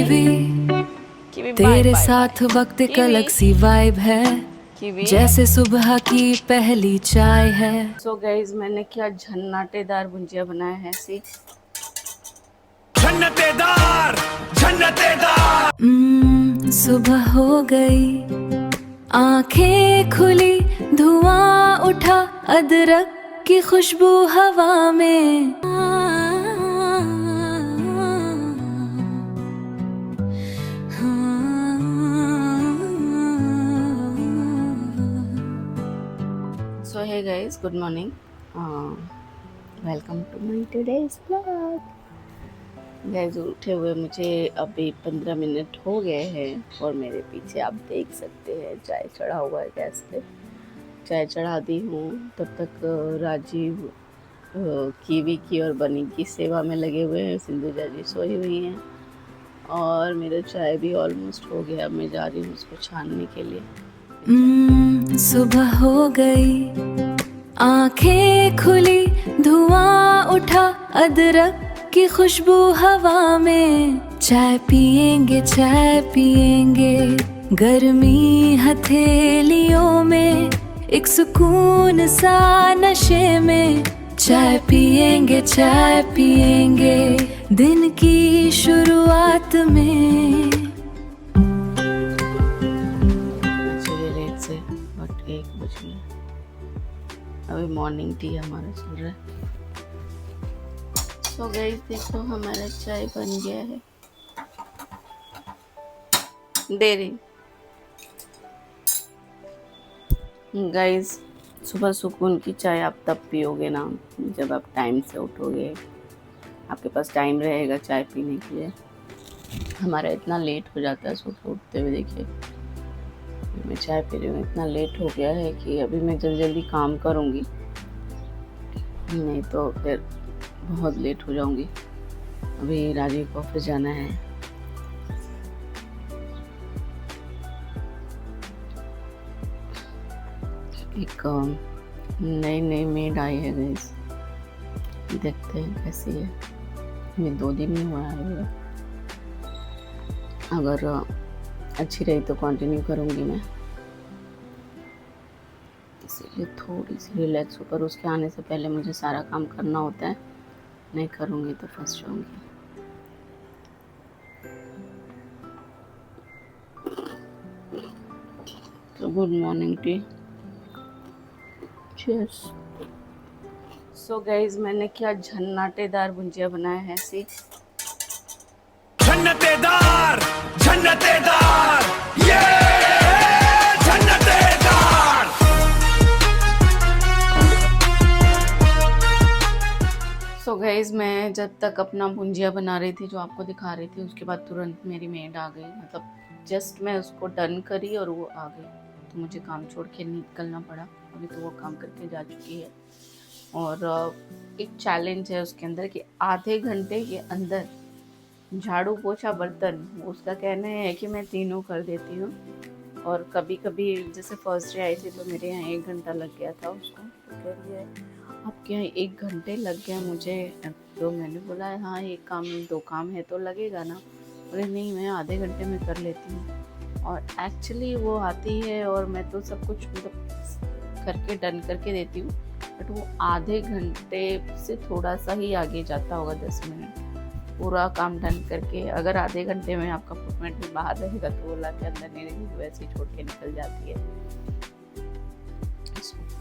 Kiwi तेरे साथ वक्त एक अलग सी वाइब है, जैसे सुबह की पहली चाय है। सो गाइस, मैंने क्या झन्नाटेदार भुंजिया बनाया है। सी झन्नतेदार झन्नतेदार। सुबह हो गई, आंखें खुली, धुआं उठा, अदरक की खुशबू हवा में। So hey guys, good morning, welcome to my today's vlog. Guys, उठे हुए मुझे अभी 15 मिनट हो गए हैं और मेरे पीछे आप देख सकते हैं चाय चढ़ा हुआ है गैस पे। चाय चढ़ा दी हूँ, तब तक राजीव कीवी की और बनी की सेवा में लगे हुए हैं। सिंधुजा जी सोई हुई हैं और मेरा चाय भी ऑलमोस्ट हो गया। मैं जा रही हूँ उसको छानने के लिए। सुबह हो गई, आंखें खुली, धुआं उठा, अदरक की खुशबू हवा में। चाय पिएंगे, चाय पिएंगे, गर्मी हथेलियों में, एक सुकून सा नशे में। चाय पिएंगे, चाय पिएंगे, दिन की शुरुआत में। चलिए लेट से बट 1 बज गया। अभी मॉर्निंग टी हमारा चल रहा है। तो गाइस देखो, हमारा चाय बन गया है। दे रही गाइस, सुबह सुकून की चाय आप तब पियोगे ना जब आप टाइम से उठोगे, आपके पास टाइम रहेगा चाय पीने के लिए। हमारा इतना लेट हो जाता है सुबह उठते हुए। देखिए, मैं चाय पी रही हूँ, इतना लेट हो गया है कि अभी मैं जल्दी जल्दी काम करूँगी, नहीं तो फिर बहुत लेट हो जाऊँगी। अभी राजीव को ऑफिस जाना है। एक नई मेड आई है गाइस, देखते हैं कैसी है। मैं 2 दिन ही हुआ है, अगर अच्छी रही तो कंटिन्यू करूँगी मैं, इसीलिए थोड़ी सी रिलैक्स होकर उसके आने से पहले मुझे सारा काम करना होता है। नहीं करूँगी तो फंस जाऊँगी। तो good morning tea, cheers. So guys, मैंने क्या झन्नाटेदार भुंजिया बनाया है। सी झन्नतेदार झन्नतेदार, ये झन्नतेदार। सो गाइस, मैं जब तक अपना भुंजिया बना रही थी, जो आपको दिखा रही थी, उसके बाद तुरंत मेरी मेड आ गई। मतलब जस्ट मैं उसको डन करी और वो आ गई, तो मुझे काम छोड़ के निकलना पड़ा। अभी तो वो काम करके जा चुकी है और एक चैलेंज है उसके अंदर कि आधे घंटे के अंदर झाड़ू पोछा बर्तन, उसका कहना है कि मैं तीनों कर देती हूँ। और कभी कभी जैसे फर्स्ट डे आई थी तो मेरे यहाँ 1 घंटा लग गया था उसको, तो कह रही है आपके यहाँ 1 घंटे लग गया मुझे। तो मैंने बोला हाँ, 1 काम 2 काम है तो लगेगा ना। बोले नहीं, मैं आधे घंटे में कर लेती हूँ। और एक्चुअली वो आती है और मैं तो सब कुछ मतलब करके डन करके देती हूँ, बट वो आधे घंटे से थोड़ा सा ही आगे जाता होगा, 10 मिनट पूरा काम डन करके। अगर आधे घंटे में आपका फुटमेट भी बाहर रहेगा तो वो ला के अंदर नहीं रहेगी, वैसे ही छोड़ के निकल जाती है।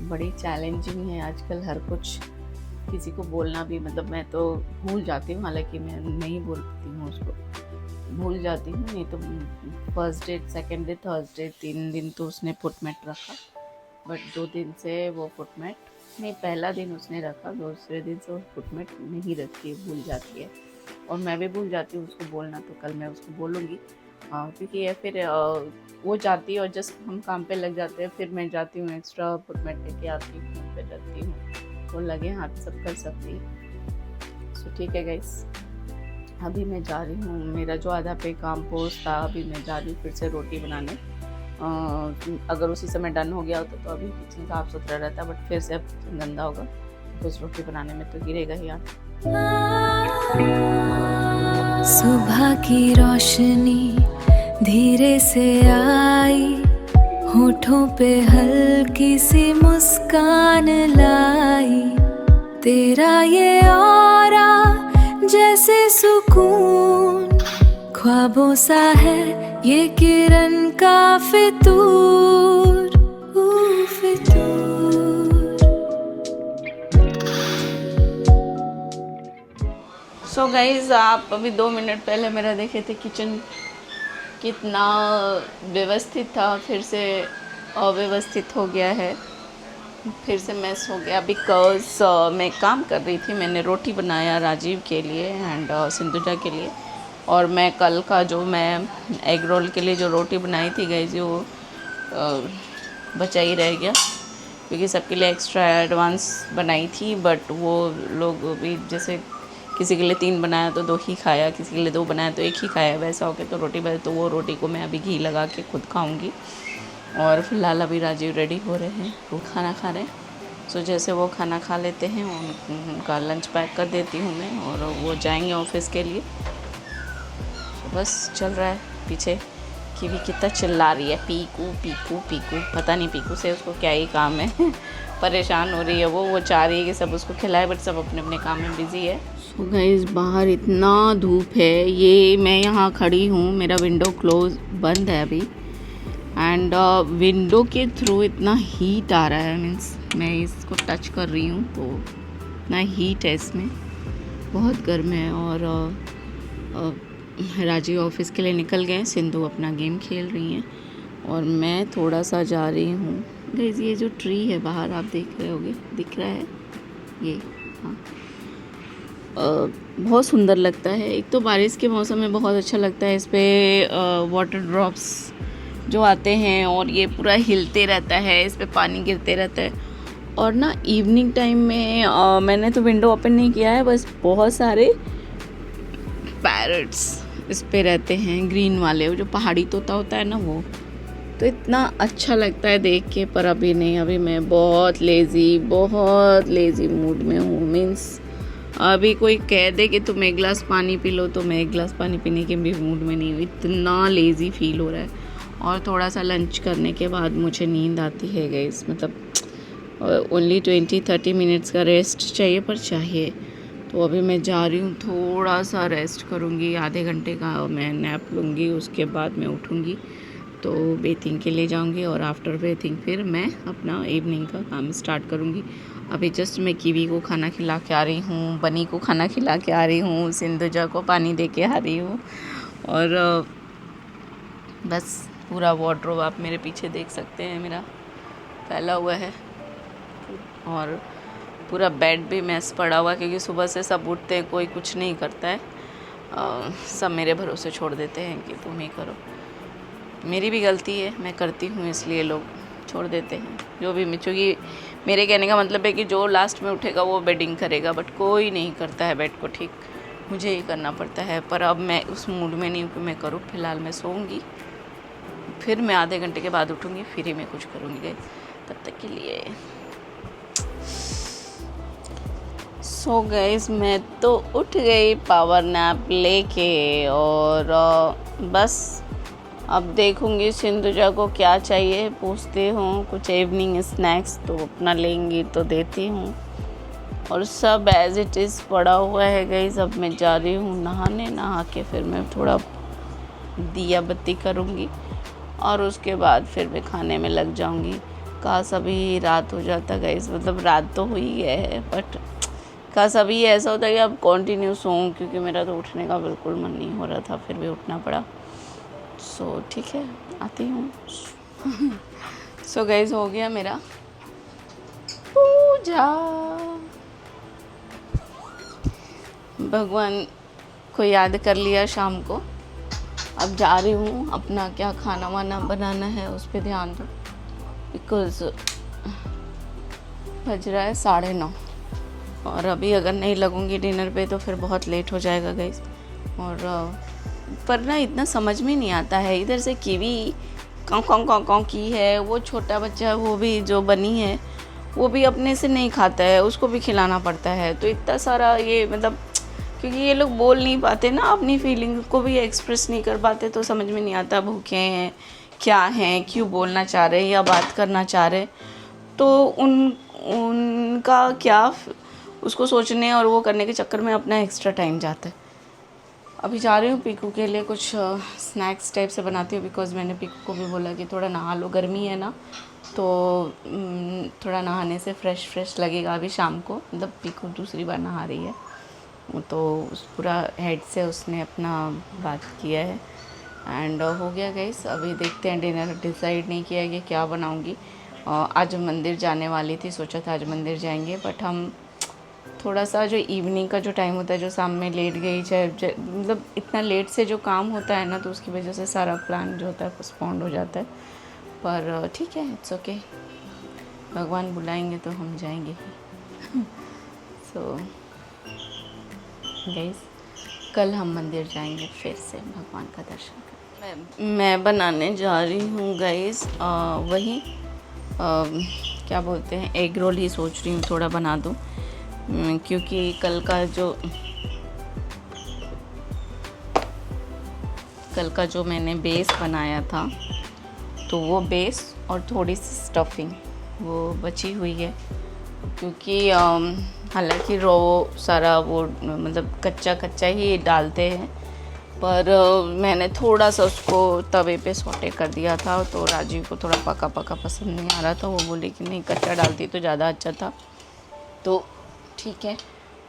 बड़ी चैलेंजिंग है आजकल हर कुछ, किसी को बोलना भी। मतलब मैं तो भूल जाती हूँ, हालांकि मैं नहीं बोलती हूँ उसको, भूल जाती हूँ। नहीं तो first day, second day, Thursday 3 दिन तो उसने फुटमेट रखा, बट 2 दिन से वो फुटमेट नहीं, पहला दिन उसने रखा, दूसरे दिन से वो फुटमेट नहीं रखती है, भूल जाती है। और मैं भी भूल जाती हूँ उसको बोलना, तो कल मैं उसको बोलूँगी, क्योंकि ये फिर वो जाती है और जस्ट हम काम पे लग जाते हैं, फिर मैं जाती हूँ एक्स्ट्रा फुटमेट लेके आती हूँ, फिर रखती हूँ, वो लगे हाथ सब कर सकती है। सो ठीक है गाइस, अभी मैं जा रही हूँ, मेरा जो आधा पे काम पोस्ट था, अभी मैं जा रही हूँ फिर से रोटी बनाने। अगर उसी समय डन हो गया होता तो अभी किचन साफ सुथरा रहता, बट फिर से अब किचन गंदा होगा, तो रोटी बनाने में तो गिरेगा ही आटा। सुबह की रोशनी धीरे से आई, होठों पे हल्की सी मुस्कान लाई। तेरा ये ऑरा जैसे सुकून, ख्वाबों सा है ये किरण का फितूर, फितूर। सो गाइज, आप अभी 2 मिनट पहले मेरा देखे थे किचन कितना व्यवस्थित था, फिर से अव्यवस्थित हो गया है, फिर से मैस हो गया। बिकॉज मैं काम कर रही थी, मैंने रोटी बनाया राजीव के लिए एंड सिंधुजा के लिए। और मैं कल का जो मैं एग रोल के लिए जो रोटी बनाई थी गाइज, वो बचा ही रह गया, क्योंकि सबके लिए एक्स्ट्रा एडवांस बनाई थी। बट वो लोग भी जैसे किसी के लिए 3 बनाया तो 2 ही खाया, किसी के लिए 2 बनाया तो 1 ही खाया, वैसा हो गया। तो रोटी बचे तो वो रोटी को मैं अभी घी लगा के खुद खाऊंगी। और फिलहाल अभी राजीव रेडी हो रहे हैं, वो खाना खा रहे हैं। सो जैसे वो खाना खा लेते हैं उनका लंच पैक कर देती हूँ मैं, और वो जाएंगे ऑफिस के लिए। तो बस चल रहा है पीछे कि भी कितना चिल्ला रही है, पीकू पीकू पीकू। पता नहीं पीकू से उसको क्या ही काम है परेशान हो रही है वो चाह रही है कि सब उसको खिलाए, बट सब अपने अपने काम में बिजी है। सो गाइस, बाहर इतना धूप है, ये मैं यहाँ खड़ी हूँ, मेरा विंडो क्लोज बंद है अभी, एंड विंडो के थ्रू इतना हीट आ रहा है। मीन्स मैं इसको टच कर रही हूँ तो इतना हीट है इसमें, बहुत गर्म है। और राजीव ऑफिस के लिए निकल गए, सिंधु अपना गेम खेल रही हैं और मैं थोड़ा सा जा रही हूँ। गाइस, ये जो ट्री है बाहर आप देख रहे होगे, दिख रहा है ये, हाँ, बहुत सुंदर लगता है। एक तो बारिश के मौसम में बहुत अच्छा लगता है, इस पर वाटर ड्रॉप्स जो आते हैं और ये पूरा हिलते रहता है, इस पे पानी गिरते रहता है। और ना इवनिंग टाइम में मैंने तो विंडो ओपन नहीं किया है, बस बहुत सारे पैरट्स इस पे रहते हैं, ग्रीन वाले, वो जो पहाड़ी तोता होता है ना वो, तो इतना अच्छा लगता है देख के। पर अभी नहीं, अभी मैं बहुत लेज़ी मूड में हूँ। मीन्स अभी कोई कह दे कि तुम 1 गिलास पानी पी लो तो मैं 1 गिलास पानी पीने के भी मूड में नहीं हूँ, इतना लेज़ी फील हो रहा है। और थोड़ा सा लंच करने के बाद मुझे नींद आती है गाइस, मतलब ओनली 20-30 मिनट्स का रेस्ट चाहिए, पर चाहिए। तो अभी मैं जा रही हूँ, थोड़ा सा रेस्ट करूँगी, आधे घंटे का मैं नैप लूँगी, उसके बाद मैं उठूँगी तो बेथिंग के लिए जाऊँगी, और आफ्टर बेथिंग फिर मैं अपना इवनिंग का काम स्टार्ट करूँगी। अभी जस्ट मैं कीवी को खाना खिला के आ रही हूँ, बनी को खाना खिला के आ रही हूँ, सिंधुजा को पानी दे के आ रही हूँ, और बस पूरा वार्डरोब आप मेरे पीछे देख सकते हैं मेरा फैला हुआ है, और पूरा बेड भी मैस पड़ा हुआ है, क्योंकि सुबह से सब उठते हैं, कोई कुछ नहीं करता है, सब मेरे भरोसे छोड़ देते हैं कि तुम ही करो। मेरी भी गलती है, मैं करती हूँ इसलिए लोग छोड़ देते हैं जो भी। क्योंकि मेरे कहने का मतलब है कि जो लास्ट में उठेगा वो बेडिंग करेगा, बट कोई नहीं करता है बेड को ठीक, मुझे ही करना पड़ता है। पर अब मैं उस मूड में नहीं हूँ कि मैं करूँ, फिलहाल मैं सोऊंगी, फिर मैं आधे घंटे के बाद उठूँगी, फिर ही मैं कुछ करूँगी। तब तक के लिए सो गाइस, मैं तो उठ गई पावर नैप लेके, और बस अब देखूंगी सिंधुजा को क्या चाहिए, पूछती हूँ कुछ इवनिंग स्नैक्स तो अपना लेंगी तो देती हूँ, और सब एज इट इज़ पड़ा हुआ है गाइस। अब मैं जा रही हूँ नहाने, नहा के फिर मैं थोड़ा दिया बत्ती करूँगी, और उसके बाद फिर मैं खाने में लग जाऊँगी। काश अभी रात हो जाता गाइस, मतलब रात तो हुई है, बट काश अभी ऐसा होता है कि अब कंटिन्यू सोऊं, क्योंकि मेरा तो उठने का बिल्कुल मन नहीं हो रहा था, फिर भी उठना पड़ा। सो ठीक है, आती हूँ। सो गाइस, हो गया मेरा पूजा, भगवान को याद कर लिया शाम को। अब जा रही हूँ, अपना क्या खाना वाना बनाना है उस पर ध्यान दो, बिकॉज़ बज रहा है 9:30, और अभी अगर नहीं लगूंगी डिनर पे तो फिर बहुत लेट हो जाएगा गाइस। और पर ना इतना समझ में नहीं आता है, इधर से कीवी कौं की है, वो छोटा बच्चा वो भी जो बनी है वो भी अपने से नहीं खाता है, उसको भी खिलाना पड़ता है। तो इतना सारा ये मतलब क्योंकि ये लोग बोल नहीं पाते ना, अपनी फीलिंग को भी एक्सप्रेस नहीं कर पाते, तो समझ में नहीं आता भूखे हैं क्या हैं, क्यों बोलना चाह रहे हैं या बात करना चाह रहे, तो उनका क्या उसको सोचने और वो करने के चक्कर में अपना एक्स्ट्रा टाइम जाता है। अभी जा रही हूँ पीकू के लिए कुछ स्नैक्स टाइप से बनाती हूँ, बिकॉज़ मैंने पीकू को भी बोला कि थोड़ा नहा लो, गर्मी है ना, तो थोड़ा नहाने से फ्रेश लगेगा। अभी शाम को, मतलब पीकू दूसरी बार नहा रही है, तो उस पूरा हेड से उसने अपना बात किया है एंड हो गया गाइस। अभी देखते हैं, डिनर डिसाइड नहीं किया है कि क्या बनाऊँगी। आज मंदिर जाने वाली थी, सोचा था आज मंदिर जाएंगे, बट हम थोड़ा सा जो इवनिंग का जो टाइम होता है, जो शाम में लेट गई, चाहे मतलब इतना लेट से जो काम होता है ना, तो उसकी वजह से सारा प्लान जो होता है पोस्टपोन्ड हो जाता है। पर ठीक है, इट्स ओके, भगवान बुलाएंगे तो हम जाएंगे ही। सो गाइस, कल हम मंदिर जाएंगे फिर से भगवान का दर्शन करें। मैं बनाने जा रही हूँ गाइस वही क्या बोलते हैं, एग रोल ही सोच रही हूँ थोड़ा बना दूँ, क्योंकि कल का जो मैंने बेस बनाया था, तो वो बेस और थोड़ी सी स्टफिंग वो बची हुई है, क्योंकि हालांकि रो सारा वो मतलब कच्चा ही डालते हैं, पर मैंने थोड़ा सा उसको तवे पे सौटे कर दिया था, तो राजीव को थोड़ा पका पसंद नहीं आ रहा था। वो बोले कि नहीं, कच्चा डालती तो ज़्यादा अच्छा था, तो ठीक है,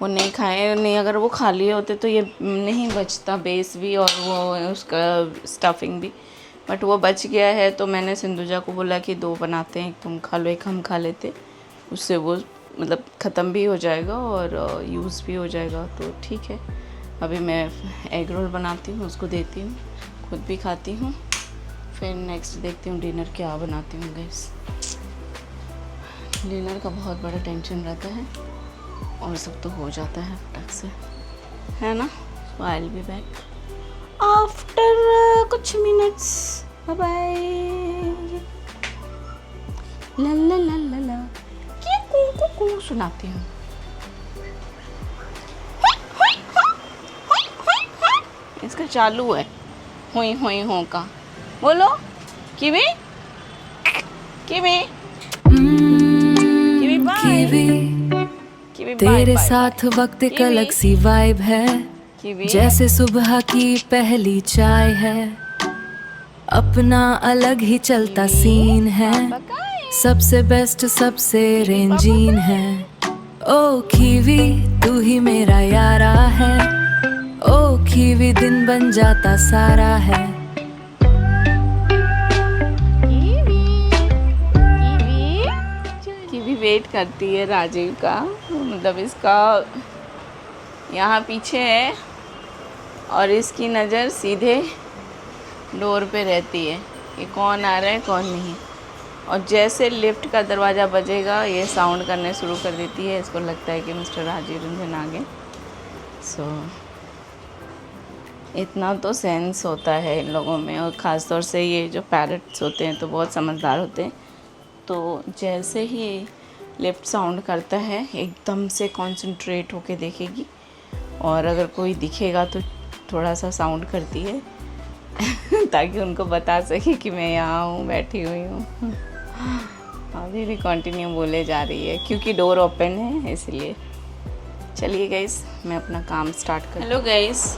वो नहीं खाए। नहीं, अगर वो खा लिए होते तो ये नहीं बचता बेस भी और वो उसका स्टफिंग भी, बट वो बच गया है। तो मैंने सिंधुजा को बोला कि 2 बनाते हैं, एक तुम खा लो एक हम खा लेते, उससे वो मतलब ख़त्म भी हो जाएगा और यूज़ भी हो जाएगा, तो ठीक है। अभी मैं एग रोल बनाती हूँ, उसको देती हूँ, खुद भी खाती हूँ, फिर नेक्स्ट देखती हूँ डिनर क्या बनाती हूँ गाइस। डिनर का बहुत बड़ा टेंशन रहता है और सब तो हो जाता है फटक से, है ना। So I will be back after कुछ मिनट्स, बाय बाय। ला ला ला ला ला कू सुनाती हूँ। इसका चालू है हुई हुई हो का, बोलो किवी किवी किवी बाय किवी, तेरे साथ वक्त एक अलग सी वाइब है, जैसे सुबह की पहली चाय है, अपना अलग ही चलता सीन है, सबसे बेस्ट सबसे रेंजीन है। ओ कीवी तू ही मेरा यारा है, ओ कीवी दिन बन जाता सारा है। कीवी वेट करती है राजीव का, मतलब इसका यहाँ पीछे है और इसकी नज़र सीधे डोर पे रहती है कि कौन आ रहा है कौन नहीं, और जैसे लिफ्ट का दरवाज़ा बजेगा ये साउंड करने शुरू कर देती है। इसको लगता है कि मिस्टर राजीव रंजन आ गए। सो इतना तो सेंस होता है इन लोगों में, और ख़ास तौर से ये जो पैरट्स होते हैं तो बहुत समझदार होते हैं। तो जैसे ही लिफ्ट साउंड करता है एकदम से कंसंट्रेट होके देखेगी, और अगर कोई दिखेगा तो थोड़ा सा साउंड करती है ताकि उनको बता सके कि मैं यहाँ हूँ, बैठी हुई हूँ। अभी भी कंटिन्यू बोले जा रही है क्योंकि डोर ओपन है इसलिए। चलिए गाइस, मैं अपना काम स्टार्ट कर। हेलो गाइस,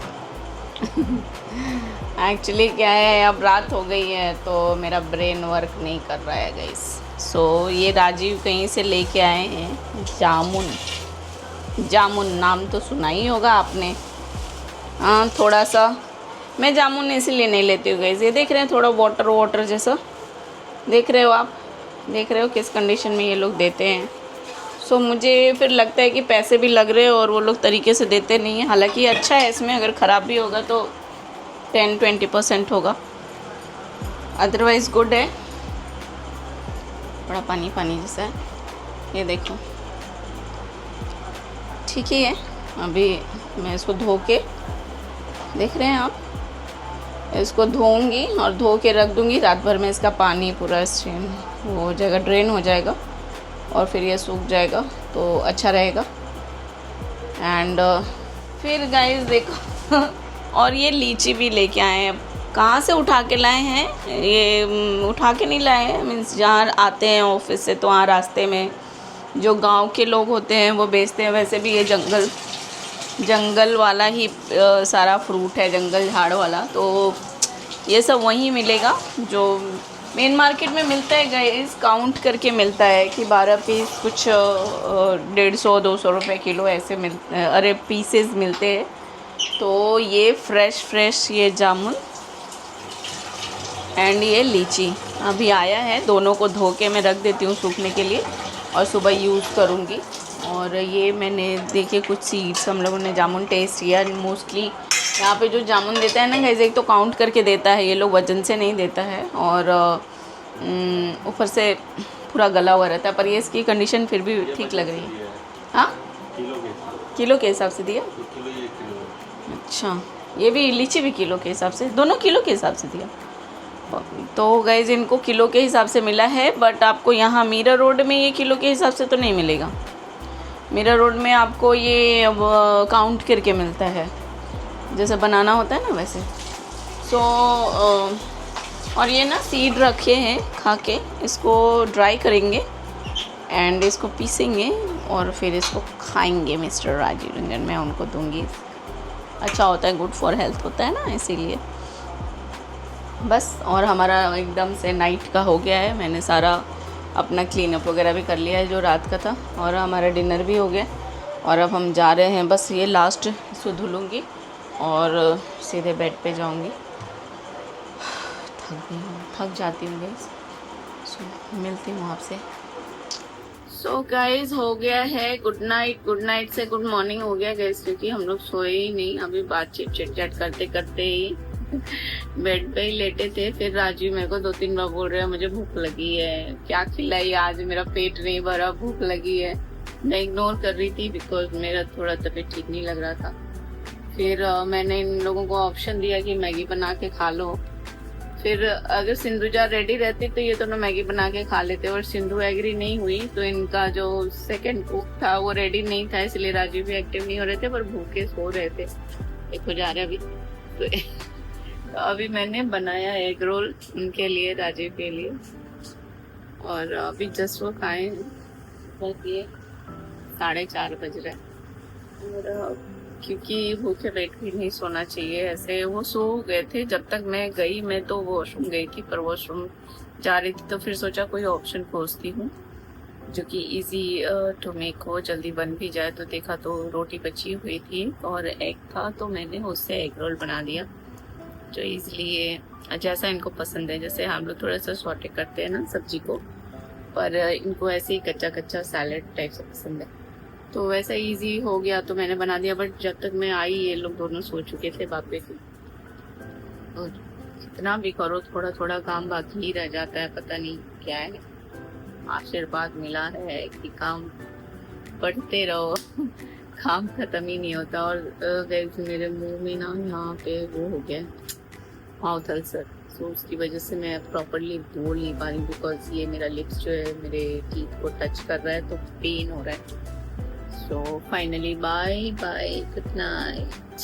एक्चुअली क्या है, अब रात हो गई है तो मेरा ब्रेन वर्क नहीं कर रहा है गाइस। सो ये राजीव कहीं से लेके आए हैं जामुन नाम तो सुना ही होगा आपने। हाँ, थोड़ा सा मैं जामुन इसलिए नहीं लेती हूँ गाइस, ये देख रहे हैं थोड़ा वाटर जैसा, देख रहे हो आप, देख रहे हो किस कंडीशन में ये लोग देते हैं। सो मुझे फिर लगता है कि पैसे भी लग रहे हैं और वो लोग तरीके से देते नहीं हैं। हालांकि अच्छा है, इसमें अगर ख़राब भी होगा तो 10-20% होगा, अदरवाइज़ गुड है। बड़ा पानी जैसा है, ये देखो, ठीक ही है। अभी मैं इसको धो के, देख रहे हैं आप, इसको धोऊंगी और धो के रख दूंगी। रात भर में इसका पानी पूरा स्ट्रेन हो जाएगा, ड्रेन हो जाएगा, और फिर ये सूख जाएगा तो अच्छा रहेगा। एंड फिर गाइस देखो और ये लीची भी लेके आए हैं। कहाँ से उठा के लाए हैं ये? उठा के नहीं लाए हैं, मीन्स जहाँ आते हैं ऑफिस से तो वहाँ रास्ते में जो गांव के लोग होते हैं वो बेचते हैं। वैसे भी ये जंगल वाला ही सारा फ्रूट है, जंगल झाड़ वाला, तो ये सब वहीं मिलेगा जो मेन मार्केट में मिलता है। गाइस काउंट करके मिलता है कि 12 पीस कुछ 150-200 रुपये किलो ऐसे अरे पीसेस मिलते हैं। तो ये फ्रेश ये जामुन एंड ये लीची अभी आया है, दोनों को धो के मैं रख देती हूँ सूखने के लिए और सुबह यूज़ करूँगी। और ये मैंने देखे कुछ सीड्स हम लोगों ने जामुन टेस्ट किया। मोस्टली यहाँ पे जो जामुन देता है ना गाइस, एक तो काउंट करके देता है, ये लोग वजन से नहीं देता है, और ऊपर से पूरा गला हुआ रहता है। पर ये इसकी कंडीशन फिर भी ठीक लग रही है। हाँ, किलो के हिसाब से दिया। अच्छा, ये भी लीची भी किलो के हिसाब से, दोनों किलो के हिसाब से दिया। तो गाइस इनको किलो के हिसाब से मिला है, बट आपको यहाँ मीरा रोड में ये किलो के हिसाब से तो नहीं मिलेगा। मीरा रोड में आपको ये काउंट करके मिलता है, जैसे बनाना होता है ना वैसे। सो और ये ना सीड रखे हैं, खा के इसको ड्राई करेंगे एंड इसको पीसेंगे और फिर इसको खाएंगे। मिस्टर राजीव रंजन मैं उनको दूंगी। अच्छा होता है, गुड फॉर हेल्थ होता है ना, इसीलिए बस। और हमारा एकदम से नाइट का हो गया है, मैंने सारा अपना क्लीन अप वगैरह भी कर लिया है जो रात का था, और हमारा डिनर भी हो गया। और अब हम जा रहे हैं, बस ये लास्ट इसको धुलूँगी और सीधे बेड पे जाऊँगी। थक जाती हूँ गाइस। सो मिलती हूँ आपसे। सो गाइस हो गया है गुड नाइट से गुड मॉर्निंग हो गया गाइस, क्योंकि हम लोग सोए ही नहीं, अभी बातचीत चिट चैट करते करते ही बेड पे ही लेटे थे। फिर राजीव मेरे को 2-3 बार बोल रहे हैं मुझे भूख लगी है, क्या खिलाई आज, मेरा पेट नहीं भरा, भूख लगी है। मैं इग्नोर कर रही थी बिकॉज मेरा थोड़ा तबीयत ठीक नहीं लग रहा था। फिर मैंने इन लोगों को ऑप्शन दिया कि मैगी बना के खा लो। फिर अगर सिंधुजा रेडी रहती तो ये दोनों मैगी बना के खा लेते, और सिंधु एग्री नहीं हुई तो इनका जो सेकंड कुक था वो रेडी नहीं था, इसलिए राजीव भी एक्टिव नहीं हो रहे थे, पर भूखे सो रहे थे। एक हो जा रहा अभी तो अभी मैंने बनाया एग रोल उनके लिए, राजीव के लिए, और अभी जस्ट वो खाए। बस ये 4:30 बज रहे हैं, और क्योंकि भूखे पेट भी नहीं सोना चाहिए। ऐसे वो सो गए थे जब तक मैं गई, मैं तो वॉशरूम गई थी, पर वॉशरूम जा रही थी तो फिर सोचा कोई ऑप्शन खोजती हूँ जो कि इजी टू मेक हो, जल्दी बन भी जाए। तो देखा तो रोटी बची हुई थी और एग था, तो मैंने उससे एग रोल बना दिया, जो इजीली जैसा इनको पसंद है। जैसे हम लोग थोड़ा सा सॉटे करते हैं ना सब्जी को, पर इनको ऐसे ही कच्चा कच्चा सैलेड टाइप से पसंद है, तो वैसा इजी हो गया तो मैंने बना दिया। बट जब तक मैं आई ये लोग दोनों सो चुके थे बापे की। और कितना भी करो थोड़ा थोड़ा काम बाकी ही रह जाता है, पता नहीं क्या है, आशीर्वाद मिला है कि काम बढ़ते रहो काम खत्म ही नहीं होता। और मेरे मुंह में ना यहाँ पे वो हो गया माउथ अल्सर, सो उसकी वजह से मैं प्रॉपरली बोल नहीं पा रही, बिकॉज ये मेरा लिप्स जो है मेरे टीथ को टच कर रहा है तो पेन हो रहा है। So finally bye bye, good night.